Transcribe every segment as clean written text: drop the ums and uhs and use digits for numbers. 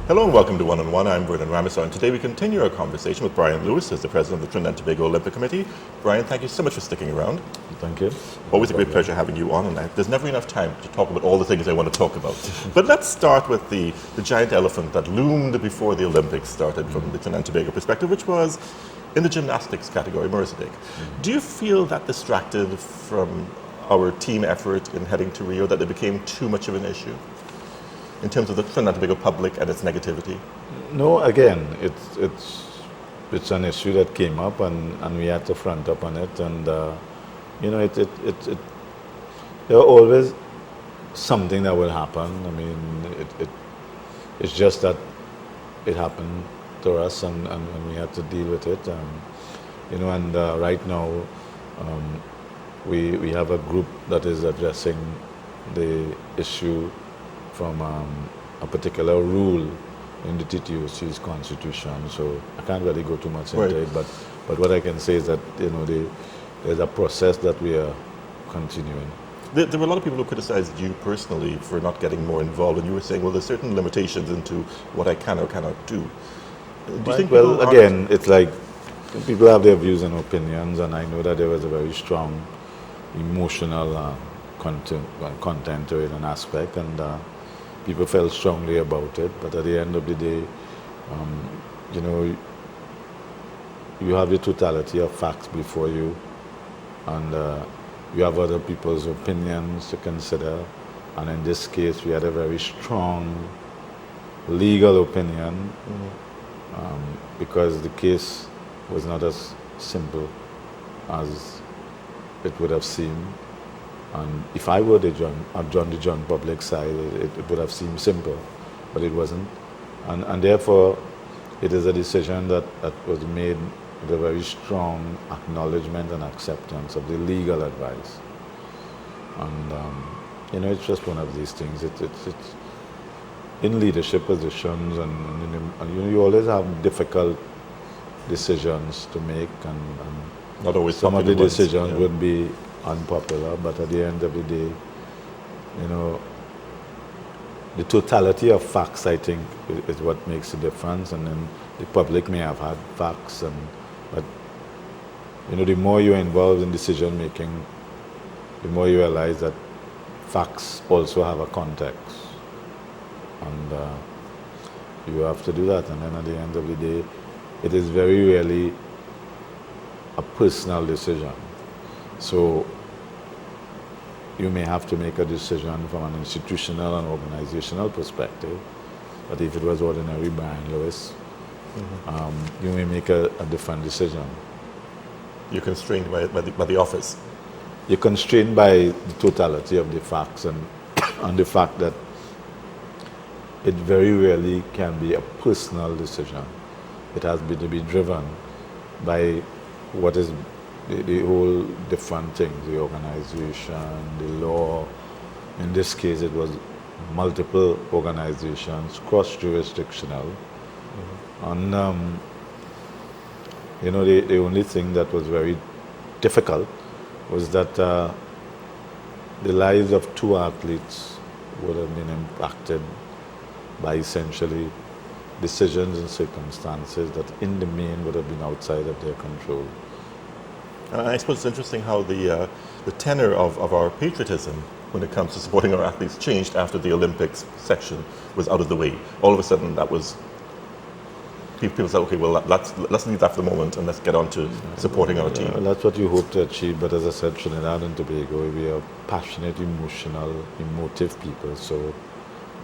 Hello and welcome to One on One. I'm Vernon Ramesar, and today we continue our conversation with Brian Lewis, as the president of the Trinidad and Tobago Olympic Committee. Brian, thank you so much for sticking around. Thank you. Always a great pleasure having you on, and there's never enough time to talk about all the things I want to talk about. But let's start with the giant elephant that loomed before the Olympics started from the Trinidad and Tobago perspective, which was in the gymnastics category, Mercedes. Do you feel that distracted from our team effort in heading to Rio, that it became too much of an issue in terms of the Trinidad and Tobago public and its negativity? No, again, it's an issue that came up, and we had to front up on it, and there are always something that will happen. I mean, it's just that it happened to us, and we had to deal with it. Right now, we have a group that is addressing the issue from a particular rule in the TTOC's constitution. So I can't really go too much into it, but what I can say is that there's a process that we are continuing. There were a lot of people who criticized you personally for not getting more involved, and you were saying, well, there's certain limitations into what I can or cannot do. Do you think well, again, it's like people have their views and opinions, and I know that there was a very strong emotional content to it, an aspect, and people felt strongly about it. But at the end of the day, you have the totality of facts before you, and you have other people's opinions to consider. And in this case, we had a very strong legal opinion, because the case was not as simple as it would have seemed. And if I were have joined the joint public side, it would have seemed simple, but it wasn't. And therefore, it is a decision that was made with a very strong acknowledgement and acceptance of the legal advice. And it's just one of these things. It's in leadership positions, and you always have difficult decisions to make, and not always some of the decisions would be unpopular, but at the end of the day, the totality of facts, I think, is what makes the difference. And then the public may have had facts, but the more you're involved in decision making, the more you realize that facts also have a context, and you have to do that. And then at the end of the day, it is very rarely a personal decision. So you may have to make a decision from an institutional and organizational perspective, but if it was ordinary Brian Lewis, you may make a different decision. You're constrained by the office. You're constrained by the totality of the facts, and the fact that it very rarely can be a personal decision. It has to be driven by what is the whole different things, the organization, the law. In this case, it was multiple organizations, cross-jurisdictional. And the only thing that was very difficult was that the lives of two athletes would have been impacted by essentially decisions and circumstances that in the main would have been outside of their control. And I suppose it's interesting how the tenor of our patriotism when it comes to supporting our athletes changed after the Olympics section was out of the way. All of a sudden, that was people said, okay, well, let's leave that for the moment and let's get on to supporting our team. That's what you hope to achieve. But as I said, Trinidad and Tobago, we are passionate, emotional, emotive people. So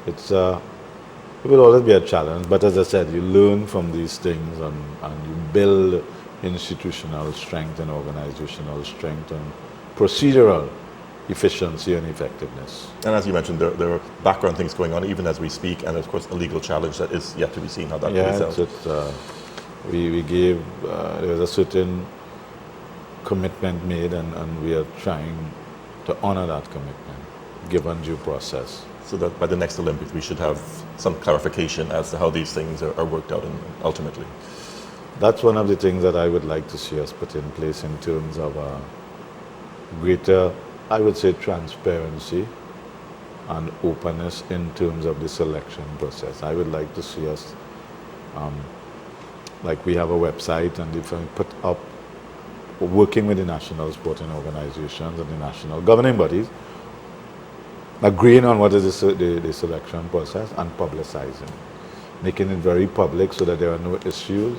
it will always be a challenge. But as I said, you learn from these things, and you build institutional strength and organizational strength and procedural efficiency and effectiveness. And as you mentioned, there are background things going on even as we speak, and of course a legal challenge that is yet to be seen how that plays out. We gave, there was a certain commitment made, and we are trying to honor that commitment, given due process. So that by the next Olympics we should have some clarification as to how these things are worked out ultimately. That's one of the things that I would like to see us put in place in terms of greater, I would say, transparency and openness in terms of the selection process. I would like to see us, like we have a website, and if I put up, working with the national sporting organizations and the national governing bodies, agreeing on what is the selection process and publicizing, making it very public so that there are no issues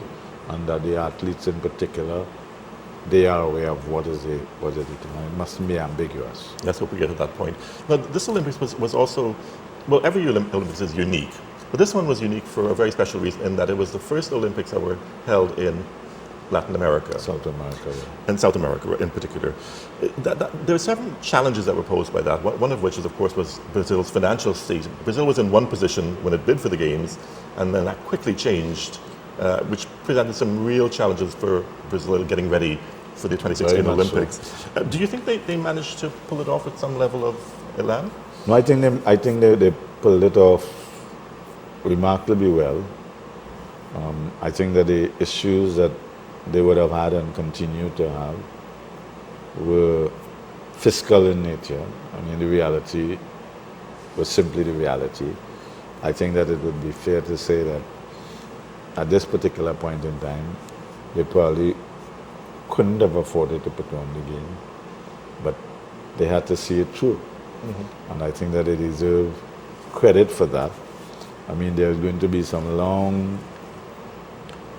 and that the athletes in particular, they are aware of what is the determination. It mustn't be ambiguous. Let's hope we get to that point. Now, this Olympics was also, well, every Olympics is unique, but this one was unique for a very special reason in that it was the first Olympics that were held in Latin America. South America, yeah. And South America in particular. There were several challenges that were posed by that. One of which, is, of course, was Brazil's financial state. Brazil was in one position when it bid for the Games, and then that quickly changed, which presented some real challenges for Brazil getting ready for the 2016 Olympics. So. Do you think they managed to pull it off with some level of elan? No, I think they pulled it off remarkably well. I think that the issues that they would have had and continue to have were fiscal in nature. I mean, the reality was simply the reality. I think that it would be fair to say that at this particular point in time, they probably couldn't have afforded to put on the game, but they had to see it through. Mm-hmm. And I think that they deserve credit for that. I mean, there's going to be some long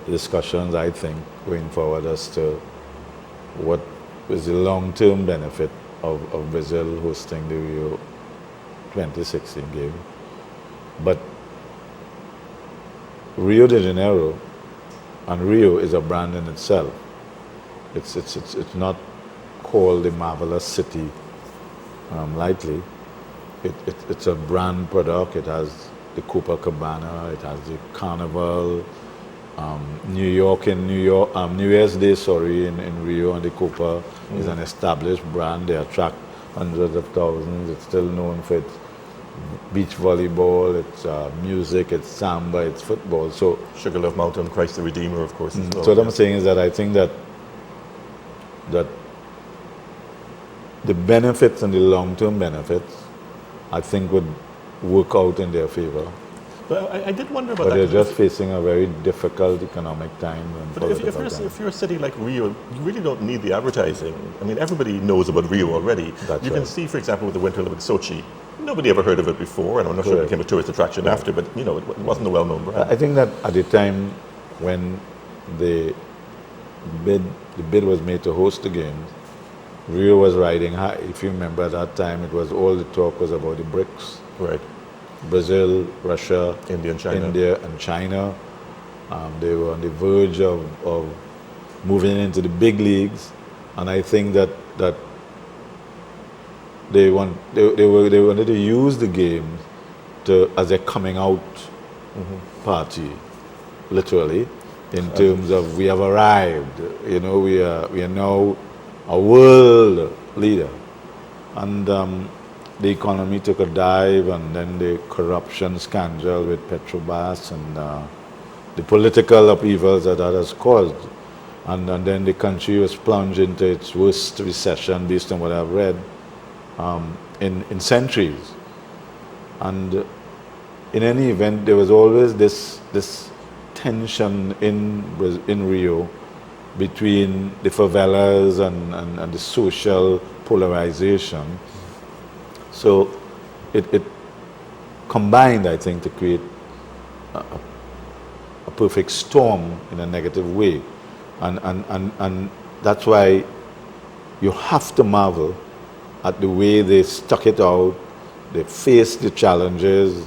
discussions, I think, going forward as to what is the long-term benefit of Brazil hosting the Rio 2016 game. But Rio de Janeiro and Rio is a brand in itself. It's not called the marvelous city lightly. It's a brand product. It has the Copacabana, it has the Carnival, New Year's Day, in Rio, and the Copa is an established brand. They attract hundreds of thousands. It's still known for its beach volleyball, it's music, it's samba, it's football. So Sugarloaf Mountain, Christ the Redeemer, of course. As well. So what I'm saying is that I think that the benefits and the long-term benefits, I think, would work out in their favor. But I did wonder about but that. But they're just facing a very difficult economic time. But if you're a city like Rio, you really don't need the advertising. I mean, everybody knows about Rio already. That's you can see, for example, with the Winter Olympics, Sochi, nobody ever heard of it before, and I'm not sure it became a tourist attraction after, but you know, it wasn't a well-known brand. I think that at the time when the bid was made to host the games, Rio was riding high. If you remember at that time, it was all the talk was about the BRICS. Right. Brazil, Russia, India and China. They were on the verge of moving into the big leagues, and I think that they wanted to use the games as a coming out party, literally, in terms of we have arrived. You know, we are now a world leader, and the economy took a dive, and then the corruption scandal with Petrobras and the political upheavals that has caused. And then the country was plunged into its worst recession, based on what I've read, in centuries. And in any event, there was always this tension in Rio between the favelas and the social polarization. So it combined, I think, to create a perfect storm in a negative way. And that's why you have to marvel at the way they stuck it out, they faced the challenges,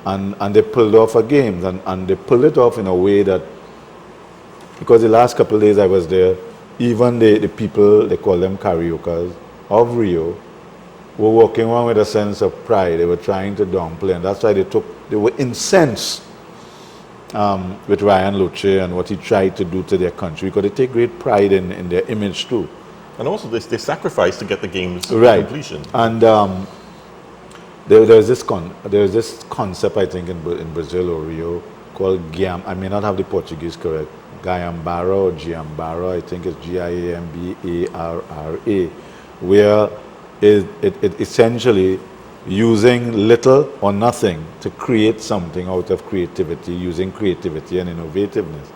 and they pulled off a game. And they pulled it off in a way that, because the last couple of days I was there, even the people, they call them cariokas, of Rio, were walking around with a sense of pride. They were trying to downplay, and that's why they were incensed with Ryan Loche and what he tried to do to their country, because they take great pride in their image too. And also they sacrificed to get the games to completion. And there's this concept, I think, in Brazil or Rio called I may not have the Portuguese correct, Giambara or Giambara, I think it's Giambara, where it essentially using little or nothing to create something out of creativity, using creativity and innovativeness.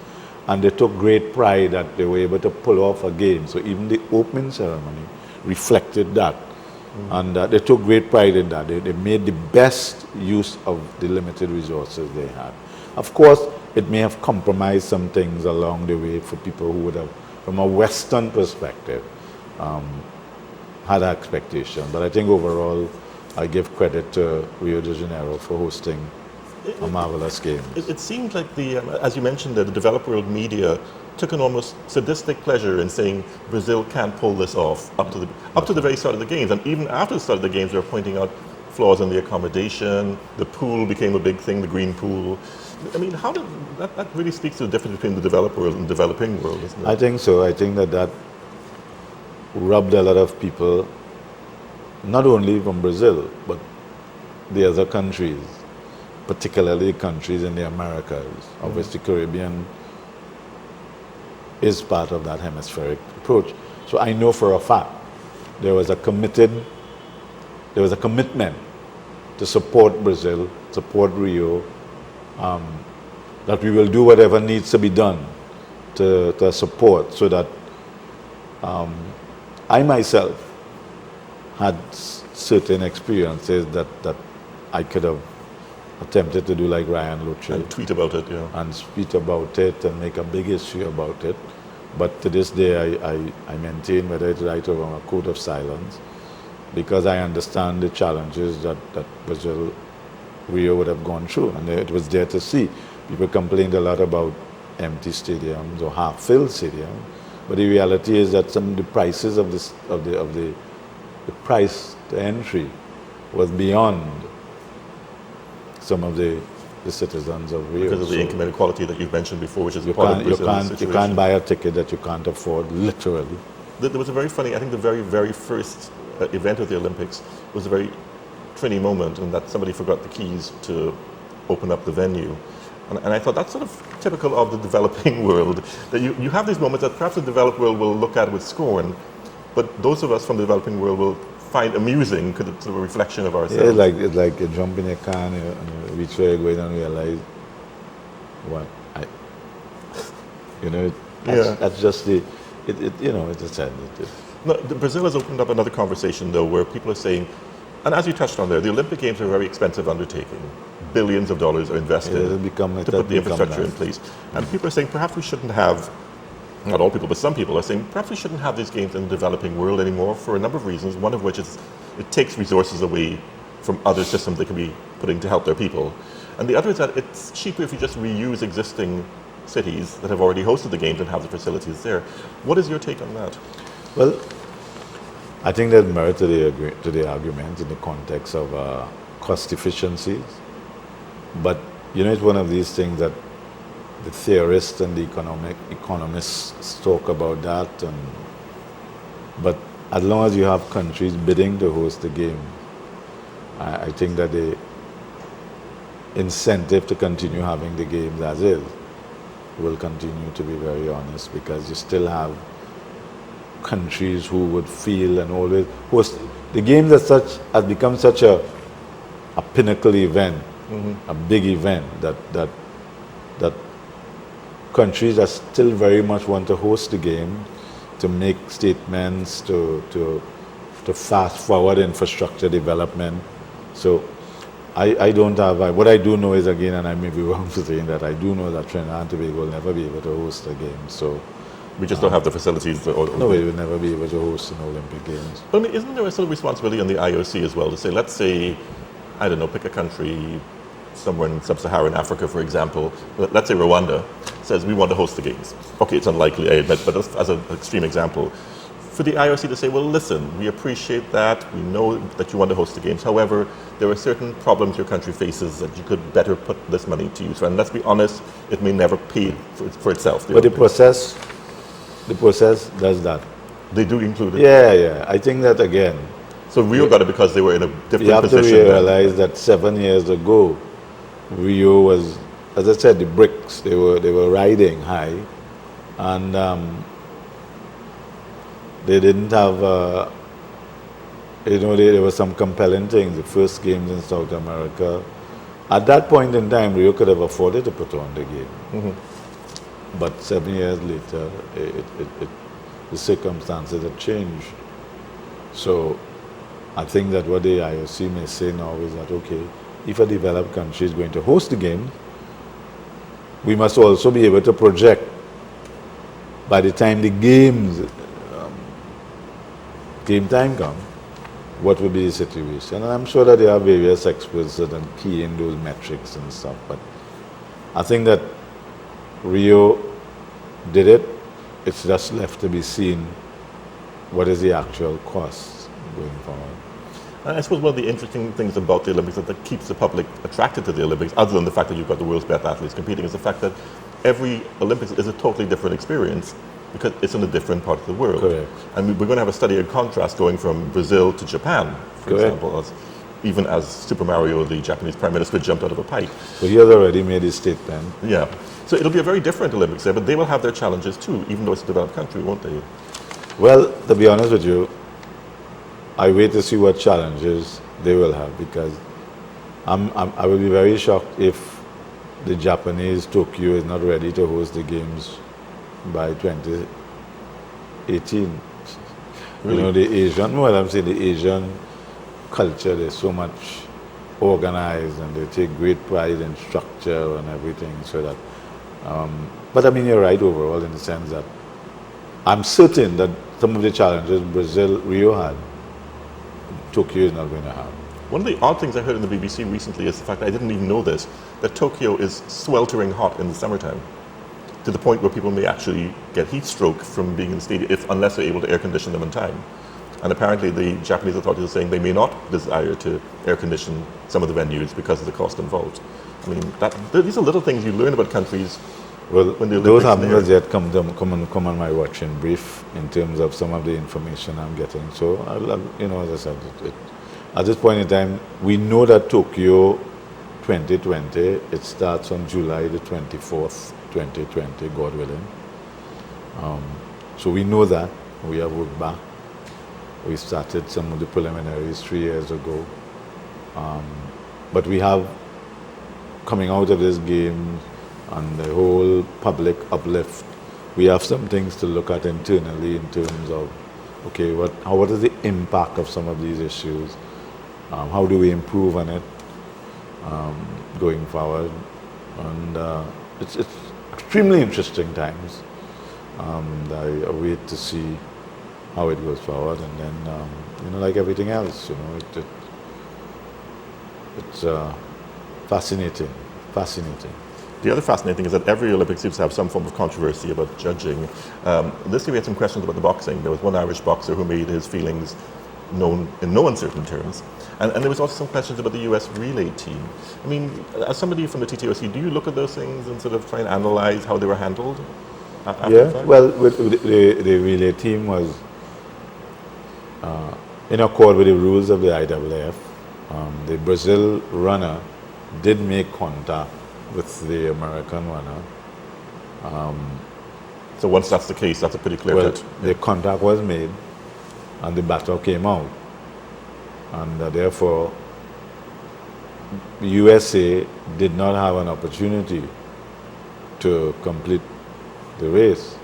And they took great pride that they were able to pull off a game. So even the opening ceremony reflected that. And they took great pride in that. They made the best use of the limited resources they had. Of course, it may have compromised some things along the way for people who would have, from a Western perspective, had an expectation. But I think overall, I give credit to Rio de Janeiro for hosting a marvelous game. It seemed like as you mentioned, the developed world media took an almost sadistic pleasure in saying Brazil can't pull this off up to the very start of the games, and even after the start of the games, they were pointing out flaws in the accommodation. The pool became a big thing, the green pool. I mean, how did that really speaks to the difference between the developed world and the developing world, isn't it? I think so. I think that rubbed a lot of people, not only from Brazil, but the other countries, particularly countries in the Americas. Obviously, Caribbean is part of that hemispheric approach. So I know for a fact there was a commitment to support Brazil, support Rio, that we will do whatever needs to be done to support, so that I myself had certain experiences that I could have attempted to do like Ryan Luttrell. And tweet about it, yeah. And tweet about it and make a big issue about it. But to this day, I maintain, whether it's right or wrong, a code of silence, because I understand the challenges that Brazil, Rio would have gone through, and it was there to see. People complained a lot about empty stadiums or half-filled stadiums, but the reality is that some of the prices of the price to entry was beyond some of the citizens of Rio. Because of the income inequality that you've mentioned before, which is you part of Brazil's situation. You can't buy a ticket that you can't afford, literally. There was a very funny, I think the very, very first event of the Olympics was a very Trini moment, in that somebody forgot the keys to open up the venue. And I thought that's sort of typical of the developing world, that you have these moments that perhaps the developed world will look at with scorn, but those of us from the developing world will find amusing because it's a reflection of ourselves. Yeah, it's like you jump in a car and you reach where you're going and realize, that's just it's a sad. No, Brazil has opened up another conversation, though, where people are saying, and as you touched on there, the Olympic Games are a very expensive undertaking. Billions of dollars are invested to put the infrastructure in place. And people are saying perhaps we shouldn't have, not all people, but some people are saying perhaps we shouldn't have these games in the developing world anymore for a number of reasons, one of which is it takes resources away from other systems they can be putting to help their people. And the other is that it's cheaper if you just reuse existing cities that have already hosted the games and have the facilities there. What is your take on that? Well, I think there's merit to the argument in the context of cost efficiencies. But, it's one of these things that the theorists and the economists talk about that. But as long as you have countries bidding to host the game, I think that the incentive to continue having the games as is will continue, to be very honest, because you still have countries who would feel and always host the games has become such a pinnacle event, a big event that countries that still very much want to host the game, to make statements, to fast forward infrastructure development. So I don't have, what I do know is, again, and I may be wrong for saying that, I do know that Trinidad and Tobago will never be able to host a game. So we just don't have the facilities. No, we will never be able to host an Olympic Games. But I mean, isn't there a sort of responsibility on the IOC as well to say, let's say, I don't know, pick a country somewhere in sub-Saharan Africa, for example, let's say Rwanda, says we want to host the games. Okay, it's unlikely, I admit, but as an extreme example, for the IOC to say, well, listen, we appreciate that, we know that you want to host the games, however, there are certain problems your country faces that you could better put this money to use. And let's be honest, it may never pay for itself. But the process does that. They do include it? Yeah. I think that, again, so Rio got it because they were in a different position. You have to realize that 7 years ago, Rio was, as I said, the bricks, they were riding high, and they didn't have there were some compelling things. The first games in South America. At that point in time, Rio could have afforded to put on the game. But 7 years later, the circumstances had changed. So I think that what the IOC may say now is that, okay, if a developed country is going to host the game, we must also be able to project by the time the game time comes, what will be the situation. And I'm sure that there are various experts that are keying those metrics and stuff, but I think that Rio did it. It's just left to be seen what is the actual cost going forward. And I suppose one of the interesting things about the Olympics that keeps the public attracted to the Olympics, other than the fact that you've got the world's best athletes competing, is the fact that every Olympics is a totally different experience because it's in a different part of the world. Correct. And we're going to have a study of contrast going from Brazil to Japan, for Correct. example, even as Super Mario, the Japanese Prime Minister, jumped out of a pipe. So he has already made his statement. Yeah. So it'll be a very different Olympics there, but they will have their challenges too, even though it's a developed country, won't they? Well, to be honest with you, I wait to see what challenges they will have, because I will be very shocked if the Japanese Tokyo is not ready to host the games by 2018. Really? You know, the Asian culture, they're so much organized and they take great pride in structure and everything, so that but I mean, you're right overall in the sense that I'm certain that some of the challenges Rio had, Tokyo is not going to have. One of the odd things I heard in the BBC recently is the fact, I didn't even know this, that Tokyo is sweltering hot in the summertime, to the point where people may actually get heat stroke from being in the stadium unless they're able to air condition them in time. And apparently the Japanese authorities are saying they may not desire to air condition some of the venues because of the cost involved. I mean, these are little things you learn about countries. Well, when the those Olympics haven't as yet come on my watching brief in terms of some of the information I'm getting. So, as I said, at this point in time, we know that Tokyo 2020, it starts on July the 24th, 2020, God willing. So we know that. We have worked back. We started some of the preliminaries 3 years ago. But we have, coming out of this game and the whole public uplift, we have some things to look at internally in terms of, okay, what is the impact of some of these issues? How do we improve on it going forward? And it's extremely interesting times. I await to see how it goes forward, and then like everything else, it's fascinating. The other fascinating thing is that every Olympics seems to have some form of controversy about judging. This year we had some questions about the boxing. There was one Irish boxer who made his feelings known in no uncertain terms. And there was also some questions about the US relay team. I mean, as somebody from the TTOC, do you look at those things and sort of try and analyze how they were handled? Yeah, well, the relay team was in accord with the rules of the IAAF. The Brazil runner did make contact with the American runner. So once that's the case, that's a pretty clear cut. The contact was made and the battle came out. And therefore, the USA did not have an opportunity to complete the race.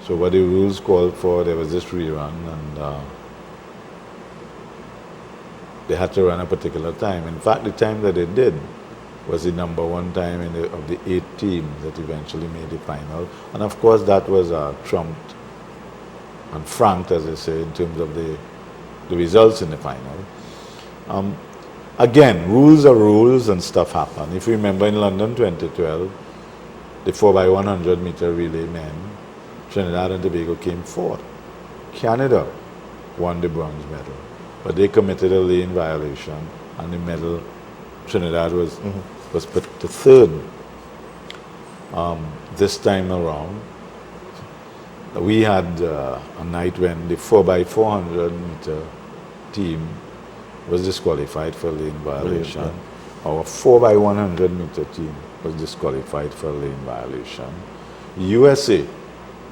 So what the rules called for, there was this rerun, and they had to run a particular time. In fact, the time that they did was the number one time of the 8 teams that eventually made the final. And of course, that was trumped and franked, as they say, in terms of the results in the final. Again, rules are rules and stuff happen. If you remember in London 2012, the 4x100 meter relay men, Trinidad and Tobago came fourth. Canada won the bronze medal, but they committed a lane violation, and the medal, Trinidad was put to third. This time around, we had a night when the 4x400 meter team was disqualified for lane violation. Our 4x100 meter team was disqualified for lane violation. USA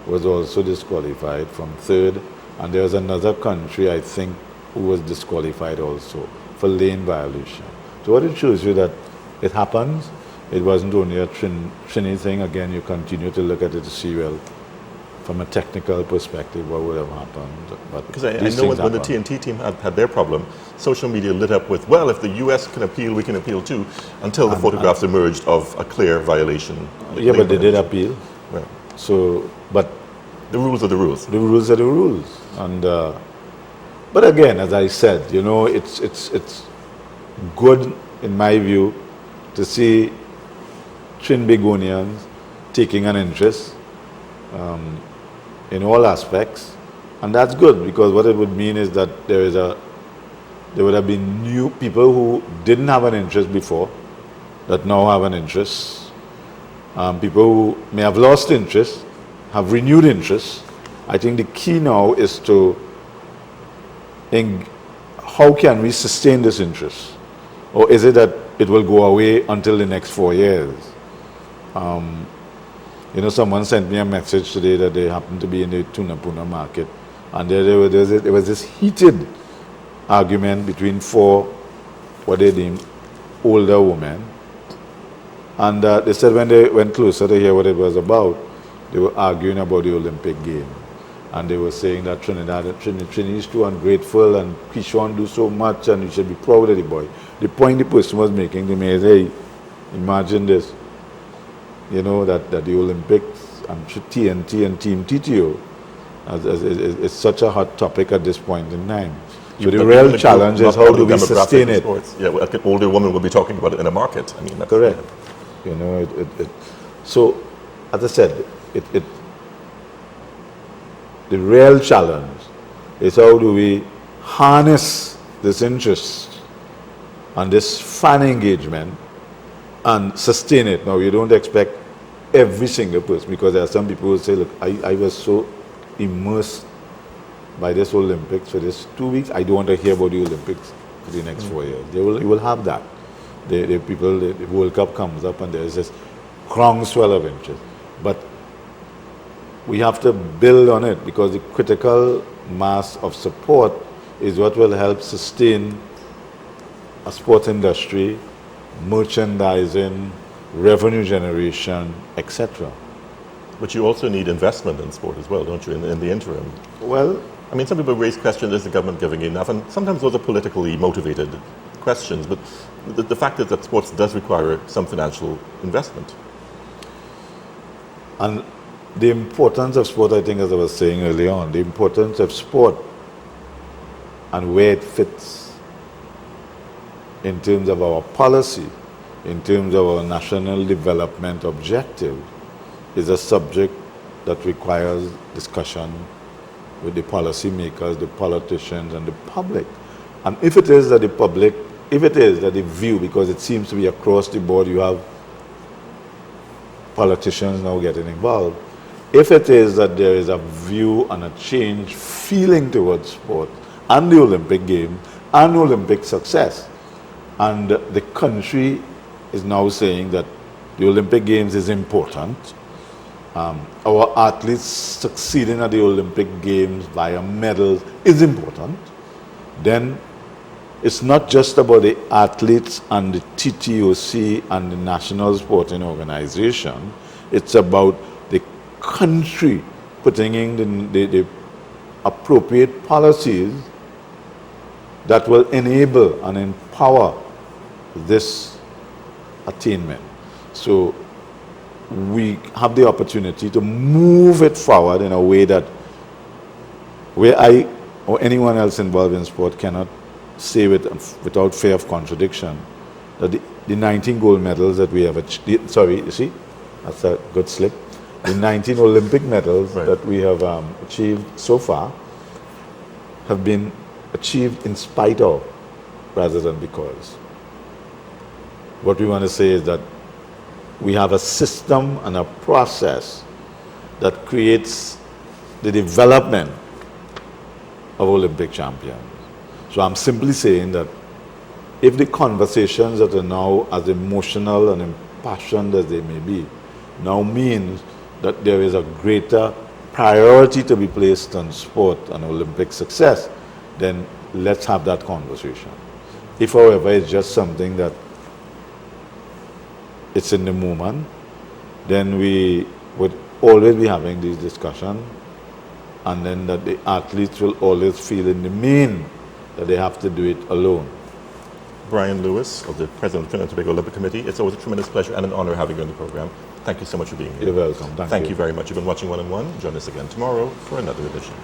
was also disqualified from third, and there was another country, I think who was disqualified also for lane violation. So what it shows you that it happens. It wasn't only a Trini thing. Again, you continue to look at it to see, well, from a technical perspective, what would have happened. But because I know when the TNT team had their problem, social media lit up with, well, if the US can appeal, we can appeal too, until the photographs emerged of a clear violation. Yeah, but they did appeal. Well, so, but the rules are the rules. the rules are the rules. And but again, as I said, you know, it's good in my view to see Trinbagonians taking an interest in all aspects, and that's good, because what it would mean is that there would have been new people who didn't have an interest before that now have an interest. People who may have lost interest have renewed interest. I think the key now is to how can we sustain this interest, or is it that it will go away until the next 4 years? You know, someone sent me a message today that they happened to be in the Tunapuna market, and there was this heated argument between 4 what they deemed older women, and they said when they went closer to hear what it was about, they were arguing about the Olympic Games, and they were saying that Trini is too ungrateful, and Kishon do so much, and you should be proud of the boy. The point the person was making to me is, hey, imagine this. You know, that the Olympics and TNT and Team TTO is such a hot topic at this point in time. So the real challenge is how do we sustain it? Yeah, well, an older woman will be talking about it in a market. I mean, that's correct. You know, so as I said, the real challenge is how do we harness this interest and this fan engagement and sustain it. Now, you don't expect every single person, because there are some people who say, look, I was so immersed by this Olympics for this 2 weeks, I don't want to hear about the Olympics for the next 4 years. You will have that. The World Cup comes up and there's this groundswell of interest. But we have to build on it, because the critical mass of support is what will help sustain a sports industry, merchandising, revenue generation, etc. But you also need investment in sport as well, don't you, in the interim? Well, I mean, some people raise questions, is the government giving enough? And sometimes those are politically motivated questions, but the fact is that sports does require some financial investment. And the importance of sport, I think, as I was saying earlier on, the importance of sport and where it fits in terms of our policy, in terms of our national development objective, is a subject that requires discussion with the policymakers, the politicians, and the public. And if it is that the view, because it seems to be across the board, you have politicians now getting involved, if it is that there is a view and a change feeling towards sport and the Olympic Games and Olympic success, and the country is now saying that the Olympic Games is important, our athletes succeeding at the Olympic Games via medals is important, then it's not just about the athletes and the TTOC and the National Sporting Organization, it's about the country putting in the appropriate policies that will enable and empower this attainment. So we have the opportunity to move it forward in a way that where I or anyone else involved in sport cannot say without fear of contradiction that the 19 gold medals that we have achieved, sorry, you see, that's a good slip. The 19 Olympic medals that we have achieved so far have been achieved in spite of rather than because. What we want to say is that we have a system and a process that creates the development of Olympic champions. So I'm simply saying that if the conversations that are now as emotional and impassioned as they may be, now means that there is a greater priority to be placed on sport and Olympic success, then let's have that conversation. If, however, it's just something that it's in the moment, then we would always be having these discussions, and then that the athletes will always feel in the main that they have to do it alone. Brian Lewis, of the President of the Trinidad and Tobago Olympic Committee, it's always a tremendous pleasure and an honor having you on the program. Thank you so much for being here. You're welcome. Thank you very much. You've been watching One on One. Join us again tomorrow for another edition.